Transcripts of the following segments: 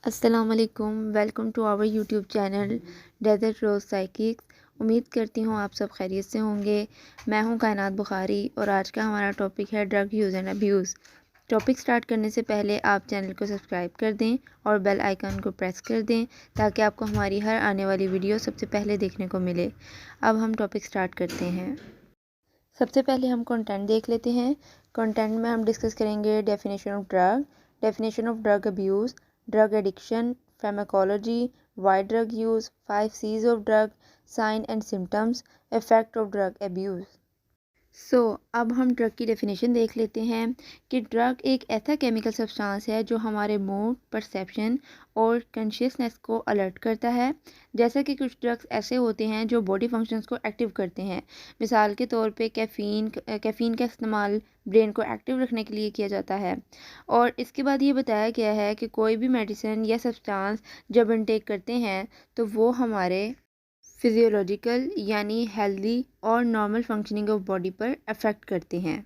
अस्सलाम वालेकुम, welcome to our YouTube channel Desert Rose Psychics. उम्मीद करती हूँ आप सब खैरियत से होंगे। मैं हूँ कायनात बुखारी और आज का हमारा टॉपिक है drug use and abuse. Topic start करने से पहले आप चैनल को सब्सक्राइब कर दें और बेल आइकन को प्रेस कर दें ताकि आपको हमारी हर आने वाली वीडियो सबसे पहले देखने को मिले। अब हम टॉपिक स्टार्ट करते हैं। सबसे पहले हम कंटेंट देख लेते हैं। कंटेंट में हम डिस्कस करेंगे definition of drug abuse, drug addiction, pharmacology, why drug use, 5 C's of drug, sign and symptoms, effect of drug abuse. अब हम ड्रग की डेफिनेशन देख लेते हैं कि ड्रग एक ऐसा केमिकल सब्सटेंस है जो हमारे मूड, परसेप्शन और कॉन्शियसनेस को अलर्ट करता है। जैसा कि कुछ ड्रग्स ऐसे होते हैं जो बॉडी फंक्शंस को एक्टिव करते हैं। मिसाल के तौर पे कैफ़ीन का इस्तेमाल ब्रेन को एक्टिव रखने के लिए किया जाता है। और इसके बाद ये बताया गया है कि कोई भी मेडिसिन या सब्सटेंस जब इनटेक करते हैं तो वो हमारे फिजियोलॉजिकल यानी हेल्दी और नॉर्मल फंक्शनिंग ऑफ बॉडी पर अफेक्ट करते हैं।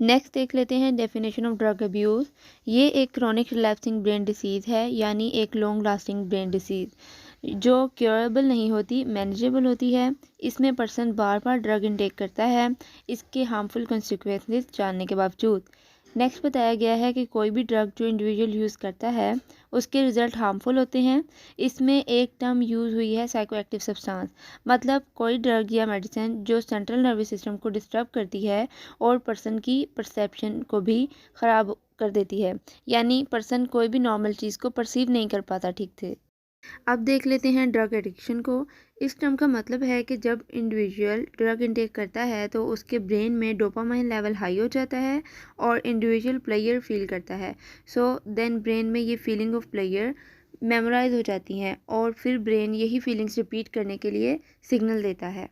नेक्स्ट देख लेते हैं डेफिनेशन ऑफ ड्रग अब्यूज़। ये एक क्रॉनिक रिलैप्सिंग ब्रेन डिसीज़ है, यानी एक लॉन्ग लास्टिंग ब्रेन डिसीज़ जो क्योरेबल नहीं होती, मैनेजेबल होती है। इसमें पर्सन बार बार ड्रग इनटेक करता है इसके हार्मफुल कॉन्सिक्वेंसेस जानने के बावजूद। नेक्स्ट बताया गया है कि कोई भी ड्रग जो इंडिविजुअल यूज़ करता है उसके रिज़ल्ट हार्मफुल होते हैं। इसमें एक टर्म यूज़ हुई है साइकोएक्टिव सब्सटेंस, मतलब कोई ड्रग या मेडिसिन जो सेंट्रल नर्वस सिस्टम को डिस्टर्ब करती है और पर्सन की परसेप्शन को भी ख़राब कर देती है, यानी पर्सन कोई भी नॉर्मल चीज़ को परसीव नहीं कर पाता ठीक से। अब देख लेते हैं ड्रग एडिक्शन को। इस टर्म का मतलब है कि जब इंडिविजुअल ड्रग इंटेक करता है तो उसके ब्रेन में डोपामाइन लेवल हाई हो जाता है और इंडिविजुअल प्लेयर फील करता है। देन ब्रेन में ये फीलिंग ऑफ प्लेयर मेमोराइज हो जाती हैं और फिर ब्रेन यही फीलिंग्स रिपीट करने के लिए सिग्नल देता है।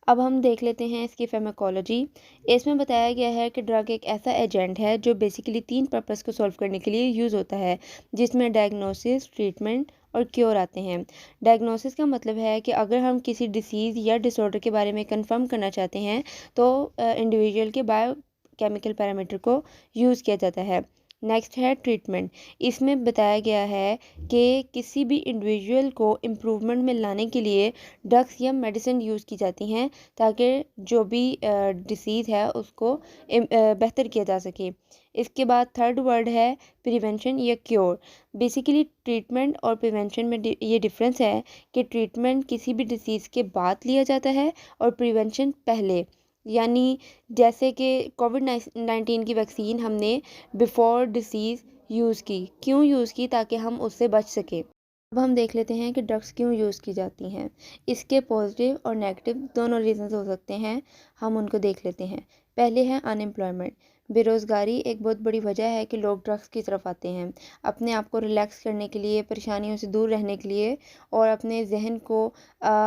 अब हम देख लेते हैं इसकी फार्माकोलॉजी। इसमें बताया गया है कि ड्रग एक ऐसा एजेंट है जो बेसिकली 3 पर्पस को सॉल्व करने के लिए यूज़ होता है, जिसमें डायग्नोसिस, ट्रीटमेंट और क्योर आते हैं। डायग्नोसिस का मतलब है कि अगर हम किसी डिसीज़ या डिसऑर्डर के बारे में कंफर्म करना चाहते हैं तो इंडिविजुअल के बायो केमिकल पैरामीटर को यूज़ किया जाता है। नेक्स्ट है ट्रीटमेंट। इसमें बताया गया है कि किसी भी इंडिविजुअल को इम्प्रूवमेंट में लाने के लिए ड्रग्स या मेडिसिन यूज़ की जाती हैं ताकि जो भी डिसीज़ है उसको बेहतर किया जा सके। इसके बाद थर्ड वर्ड है प्रिवेंशन या क्योर। बेसिकली ट्रीटमेंट और प्रिवेंशन में ये डिफरेंस है कि ट्रीटमेंट किसी भी डिसीज़ के बाद लिया जाता है और प्रिवेंशन पहले, यानी जैसे कि कोविड-19 की वैक्सीन हमने बिफोर डिसीज़ यूज़ की। क्यों यूज़ की? ताकि हम उससे बच सकें। अब हम देख लेते हैं कि ड्रग्स क्यों यूज़ की जाती हैं। इसके पॉजिटिव और नेगेटिव दोनों रीजंस हो सकते हैं, हम उनको देख लेते हैं। पहले है अनएम्प्लॉयमेंट। बेरोज़गारी एक बहुत बड़ी वजह है कि लोग ड्रग्स की तरफ आते हैं। अपने आप को रिलैक्स करने के लिए, परेशानियों से दूर रहने के लिए और अपने जहन को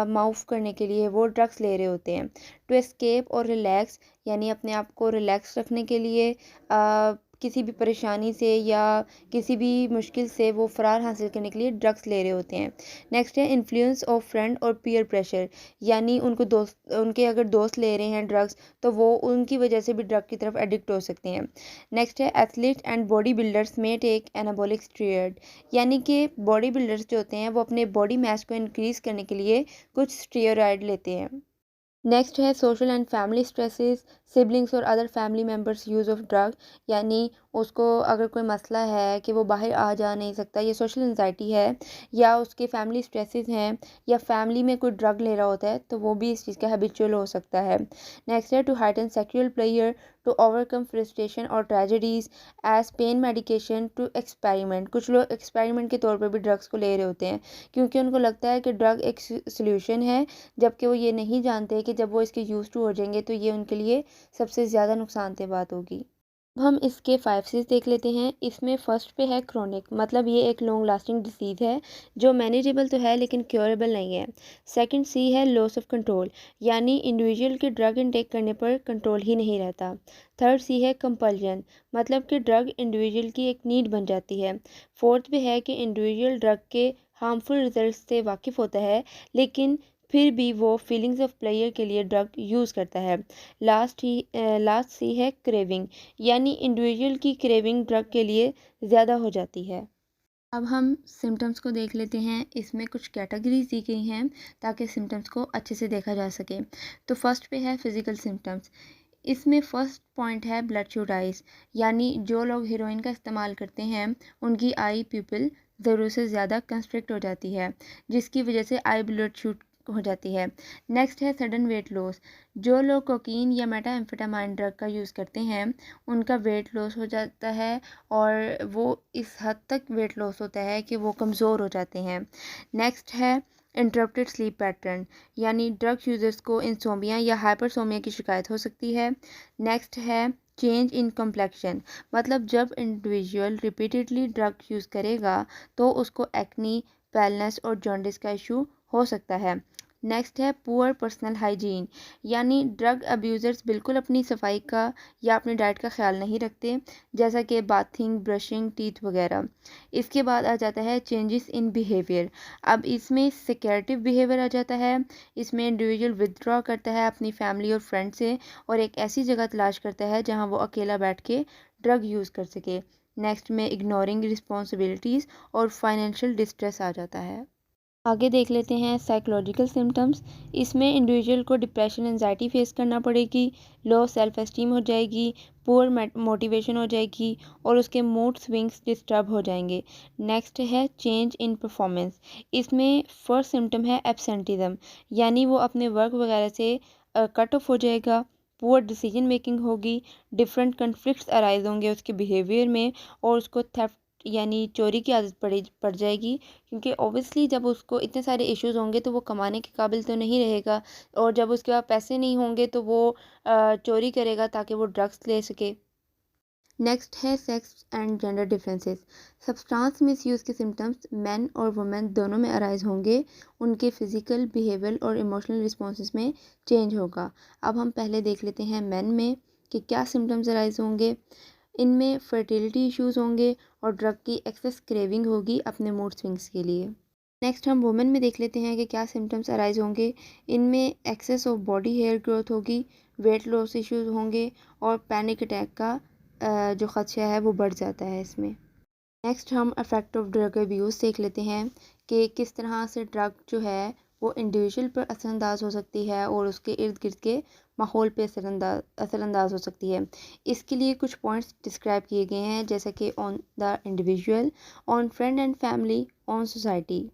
माउफ करने के लिए वो ड्रग्स ले रहे होते हैं। टू एस्केप और रिलैक्स, यानी अपने आप को रिलैक्स रखने के लिए किसी भी परेशानी से या किसी भी मुश्किल से वो फ़रार हासिल करने के लिए ड्रग्स ले रहे होते हैं। नेक्स्ट है इन्फ्लुएंस ऑफ फ्रेंड और पीयर प्रेशर, यानी उनके अगर दोस्त ले रहे हैं ड्रग्स तो वो उनकी वजह से भी ड्रग की तरफ एडिक्ट हो सकते हैं। नेक्स्ट है एथलीट्स एंड बॉडी बिल्डर्स में टेक एनाबॉलिक स्टेरॉयड, यानी कि बॉडी बिल्डर्स जो होते हैं वो अपने बॉडी मास को इंक्रीज़ करने के लिए कुछ स्टेरॉयड लेते हैं। नेक्स्ट है social and family stresses, siblings और other family members use of drug, यानी उसको अगर कोई मसला है कि वो बाहर आ जा नहीं सकता, या सोशल एंजाइटी है या उसके फैमिली स्ट्रेसेस हैं या फैमिली में कोई ड्रग ले रहा होता है तो वो भी इस चीज़ का हैबिचुअल हो सकता है। नेक्स्ट है to heighten sexual player, to overcome frustration और tragedies as pain medication, to experiment. कुछ लोग एक्सपेरिमेंट के तौर पर भी ड्रग्स को ले रहे होते हैं क्योंकि उनको लगता है कि ड्रग एक सोल्यूशन है, जबकि वो ये नहीं जानते कि जब वो इसके यूज़ टू हो जाएंगे तो ये उनके लिए सबसे ज़्यादा नुकसानदेह बात होगी। अब हम इसके 5 C's देख लेते हैं। इसमें फ़र्स्ट पे है क्रोनिक, मतलब ये एक लॉन्ग लास्टिंग डिसीज़ है जो मैनेजेबल तो है लेकिन क्योरेबल नहीं है। सेकंड सी है लॉस ऑफ कंट्रोल, यानी इंडिविजुअल के ड्रग इनटेक करने पर कंट्रोल ही नहीं रहता। थर्ड सी है कंपल्जन, मतलब कि ड्रग इंडिविजुअल की एक नीड बन जाती है। फोर्थ पे है कि इंडिविजुअल ड्रग के हार्मफुल रिजल्ट से वाकिफ़ होता है लेकिन फिर भी वो फीलिंग्स ऑफ प्लेयर के लिए ड्रग यूज़ करता है। लास्ट सी है क्रेविंग, यानी इंडिविजुअल की क्रेविंग ड्रग के लिए ज़्यादा हो जाती है। अब हम सिम्टम्स को देख लेते हैं। इसमें कुछ कैटेगरीज दी गई हैं ताकि सिम्टम्स को अच्छे से देखा जा सके। तो फर्स्ट पे है फिज़िकल सिम्टम्स। इसमें फ़र्स्ट पॉइंट है ब्लडशॉट आइज़, यानी जो लोग हीरोइन का इस्तेमाल करते हैं उनकी आई प्यूपिल ज़रूरत से ज़्यादा कंस्ट्रिक्ट हो जाती है, जिसकी वजह से आई ब्लडशॉट हो जाती है। नेक्स्ट है सडन वेट लॉस। जो लोग कोकीन या मेटाएम्फेटामाइन ड्रग का यूज़ करते हैं उनका वेट लॉस हो जाता है, और वो इस हद तक वेट लॉस होता है कि वो कमज़ोर हो जाते हैं। नेक्स्ट है इंटरप्टेड स्लीप पैटर्न, यानी ड्रग यूज़र्स को इंसोमिया या हाइपरसोमिया की शिकायत हो सकती है। नेक्स्ट है चेंज इन कम्प्लेक्शन, मतलब जब इंडिविजुअल रिपीटेडली ड्रग यूज़ करेगा तो उसको एक्नी, पैलनेस और जॉन्डिस का इशू हो सकता है। नेक्स्ट है पुअर पर्सनल हाइजीन, यानी ड्रग अब्यूज़र्स बिल्कुल अपनी सफाई का या अपनी डाइट का ख्याल नहीं रखते, जैसा कि बाथिंग, ब्रशिंग टीथ वगैरह। इसके बाद आ जाता है चेंजेस इन बिहेवियर। अब इसमें सिक्योरिटिव बिहेवियर आ जाता है। इसमें इंडिविजुअल विदड्रॉ करता है अपनी फैमिली और फ्रेंड से और एक ऐसी जगह तलाश करता है जहां वो अकेला बैठ के ड्रग यूज़ कर सके। नेक्स्ट में इग्नोरिंग रिस्पॉन्सिबिलिटीज़ और फाइनेंशियल डिस्ट्रेस आ जाता है। आगे देख लेते हैं साइकोलॉजिकल सिम्टम्स। इसमें इंडिविजुअल को डिप्रेशन, एंजाइटी फेस करना पड़ेगी, लो सेल्फ एस्टीम हो जाएगी, पुअर मोटिवेशन हो जाएगी और उसके मूड स्विंग्स डिस्टर्ब हो जाएंगे। नेक्स्ट है चेंज इन परफॉर्मेंस। इसमें फर्स्ट सिम्टम है एब्सेंटिज्म, यानी वो अपने वर्क वगैरह से कट ऑफ हो जाएगा। पुअर डिसीजन मेकिंग होगी, डिफरेंट कन्फ्लिक्ट्स अराइज होंगे उसके बिहेवियर में, और उसको थेफ्ट यानी चोरी की आदत पड़ जाएगी, क्योंकि ऑब्वियसली जब उसको इतने सारे इश्यूज़ होंगे तो वो कमाने के काबिल तो नहीं रहेगा, और जब उसके पास पैसे नहीं होंगे तो वो चोरी करेगा ताकि वो ड्रग्स ले सके। नेक्स्ट है sex and gender differences. Substance misuse के सिम्टम्स मेन और वुमेन दोनों में अराइज होंगे। उनके फिजिकल, बिहेवियल और इमोशनल रिस्पॉन्सेज में चेंज होगा। अब हम पहले देख लेते हैं मेन में कि क्या सिम्टम्स अराइज होंगे। इनमें फर्टिलिटी इश्यूज़ होंगे और ड्रग की एक्सेस क्रेविंग होगी अपने मूड स्विंग्स के लिए। नेक्स्ट हम वुमेन में देख लेते हैं कि क्या सिम्टम्स अराइज होंगे। इनमें excess of body hair growth होगी, वेट लॉस इश्यूज़ होंगे और पैनिक अटैक का जो ख़दशा है वो बढ़ जाता है इसमें। नेक्स्ट हम इफ़ेक्ट ऑफ ड्रग अब्यूज़ देख लेते हैं कि किस तरह से ड्रग जो है वो इंडिविजुअल पर असरअंदाज हो सकती है और उसके इर्द गिर्द के माहौल पे असरअंदाज हो सकती है। इसके लिए कुछ पॉइंट्स डिस्क्राइब किए गए हैं, जैसे कि on the individual, on friend and family, on society.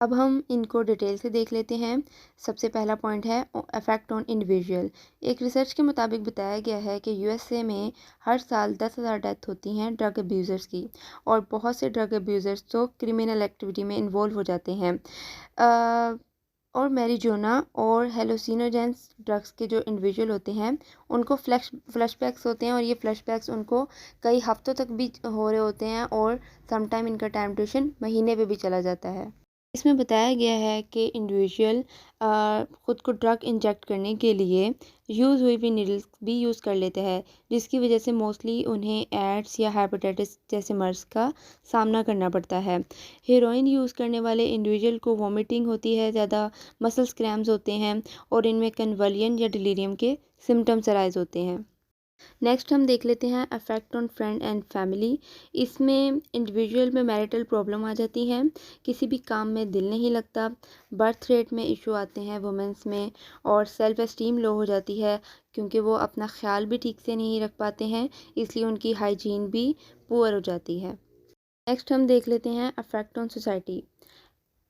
अब हम इनको डिटेल से देख लेते हैं। सबसे पहला पॉइंट है इफ़ेक्ट ऑन इंडिविजुअल। एक रिसर्च के मुताबिक बताया गया है कि यूएसए में हर साल 10,000 डेथ होती हैं ड्रग अब्यूज़र्स की, और बहुत से ड्रग अब्यूज़र्स तो क्रिमिनल एक्टिविटी में इन्वॉल्व हो जाते हैं। और मैरिजुआना और हेलुसिनोजेंस ड्रग्स के जो इंडिविजुअल होते हैं उनको फ्लैशबैक्स होते हैं, और ये फ्लैशबैक्स उनको कई हफ्तों तक भी हो रहे होते हैं, और समटाइम इनका टाइम ड्यूरेशन महीने पे भी चला जाता है। इसमें बताया गया है कि इंडिविजुअल ख़ुद को ड्रग इंजेक्ट करने के लिए यूज़ हुई हुई नीडल्स भी यूज़ कर लेते हैं, जिसकी वजह से मोस्टली उन्हें एड्स या हेपेटाइटिस जैसे मर्ज़ का सामना करना पड़ता है। हेरोइन यूज़ करने वाले इंडिविजुअल को वॉमिटिंग होती है ज़्यादा, मसल्स क्रैम्स होते हैं, और इनमें कन्वलियन या डिलीरियम के सिम्टम्स अराइज होते हैं। नेक्स्ट हम देख लेते हैं affect on friend and family. इसमें इंडिविजुअल में मैरिटल प्रॉब्लम आ जाती है, किसी भी काम में दिल नहीं लगता, बर्थ रेट में इशू आते हैं वुमेंस में, और सेल्फ एस्टीम लो हो जाती है क्योंकि वो अपना ख्याल भी ठीक से नहीं रख पाते हैं, इसलिए उनकी हाइजीन भी पुअर हो जाती है। नेक्स्ट हम देख लेते हैं अफेक्ट ऑन सोसाइटी।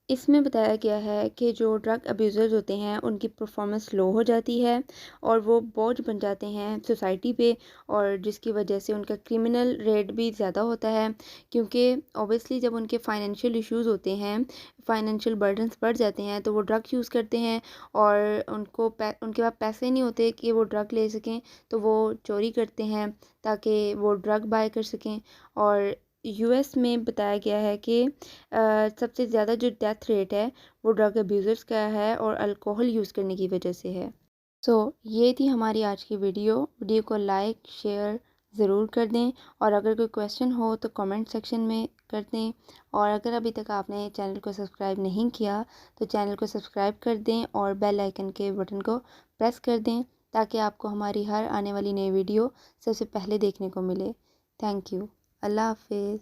इसमें बताया गया है कि जो ड्रग अब्यूज़र्स होते हैं उनकी परफॉर्मेंस लो हो जाती है और वो बोझ बन जाते हैं सोसाइटी पे, और जिसकी वजह से उनका क्रिमिनल रेट भी ज़्यादा होता है, क्योंकि ऑब्वियसली जब उनके फाइनेंशियल इश्यूज़ होते हैं, फाइनेंशियल बर्डन्स बढ़ जाते हैं, तो वो ड्रग यूज़ करते हैं, और उनके पास पैसे नहीं होते कि वो ड्रग ले सकें, तो वो चोरी करते हैं ताकि वो ड्रग बाय कर सकें। और यूएस में बताया गया है कि सबसे ज़्यादा जो डेथ रेट है वो ड्रग अब्यूज़र्स का है और अल्कोहल यूज़ करने की वजह से है। सो ये थी हमारी आज की वीडियो को लाइक शेयर ज़रूर कर दें, और अगर कोई क्वेश्चन हो तो कमेंट सेक्शन में कर दें, और अगर अभी तक आपने चैनल को सब्सक्राइब नहीं किया तो चैनल को सब्सक्राइब कर दें और बेल आइकन के बटन को प्रेस कर दें, ताकि आपको हमारी हर आने वाली नई वीडियो सबसे पहले देखने को मिले। Thank you. अल्लाह हाफिज़।